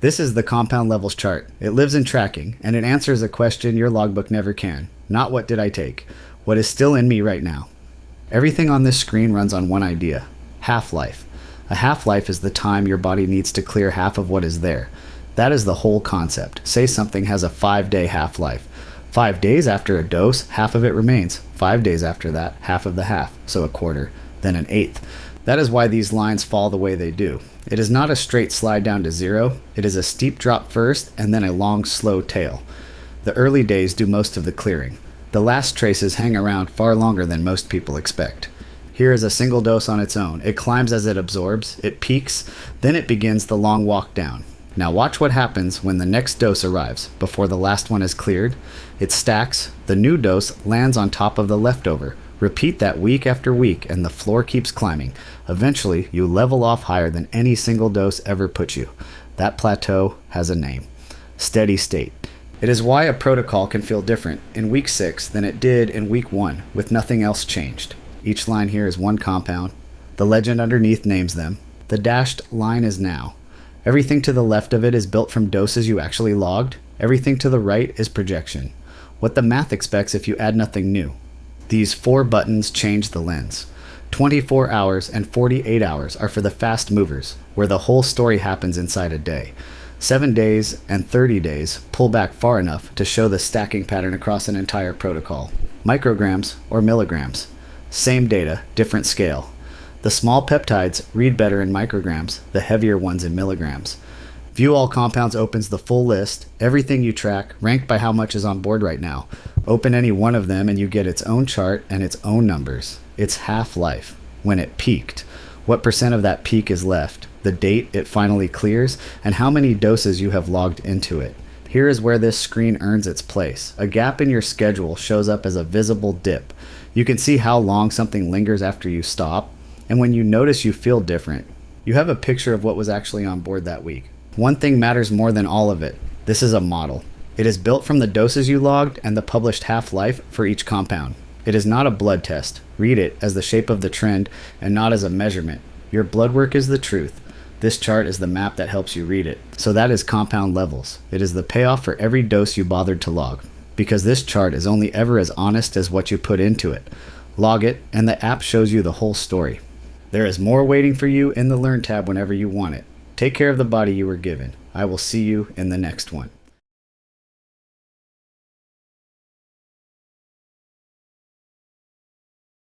This is the compound levels chart. It lives in tracking, and it answers a question your logbook never can. Not what did I take? What is still in me right now? Everything on this screen runs on one idea: half-life. A half-life is the time your body needs to clear half of what is there. That is the whole concept. Say something has a 5-day half-life. 5 days after a dose, half of it remains. 5 days after that, half of the half, so a quarter, then an eighth. That is why these lines fall the way they do. It is not a straight slide down to zero. It is a steep drop first and then a long, slow tail. The early days do most of the clearing. The last traces hang around far longer than most people expect. Here is a single dose on its own. It climbs as it absorbs, it peaks, then it begins the long walk down. Now watch what happens when the next dose arrives, before the last one is cleared. It stacks, the new dose lands on top of the leftover. Repeat that week after week, and the floor keeps climbing. Eventually, you level off higher than any single dose ever put you. That plateau has a name: steady state. It is why a protocol can feel different in week 6 than it did in week 1, with nothing else changed. Each line here is one compound. The legend underneath names them. The dashed line is now. Everything to the left of it is built from doses you actually logged. Everything to the right is projection. What the math expects if you add nothing new. These 4 buttons change the lens. 24 hours and 48 hours are for the fast movers, where the whole story happens inside a day. 7 days and 30 days pull back far enough to show the stacking pattern across an entire protocol. Micrograms or milligrams. Same data, different scale. The small peptides read better in micrograms, the heavier ones in milligrams. View all compounds opens the full list, everything you track, ranked by how much is on board right now. Open any one of them and you get its own chart and its own numbers. Its half-life, when it peaked. What percent of that peak is left, the date it finally clears, and how many doses you have logged into it. Here is where this screen earns its place. A gap in your schedule shows up as a visible dip. You can see how long something lingers after you stop, and when you notice you feel different, you have a picture of what was actually on board that week. One thing matters more than all of it. This is a model. It is built from the doses you logged and the published half-life for each compound. It is not a blood test. Read it as the shape of the trend and not as a measurement. Your blood work is the truth. This chart is the map that helps you read it. So that is compound levels. It is the payoff for every dose you bothered to log. Because this chart is only ever as honest as what you put into it. Log it, and the app shows you the whole story. There is more waiting for you in the Learn tab whenever you want it. Take care of the body you were given. I will see you in the next one.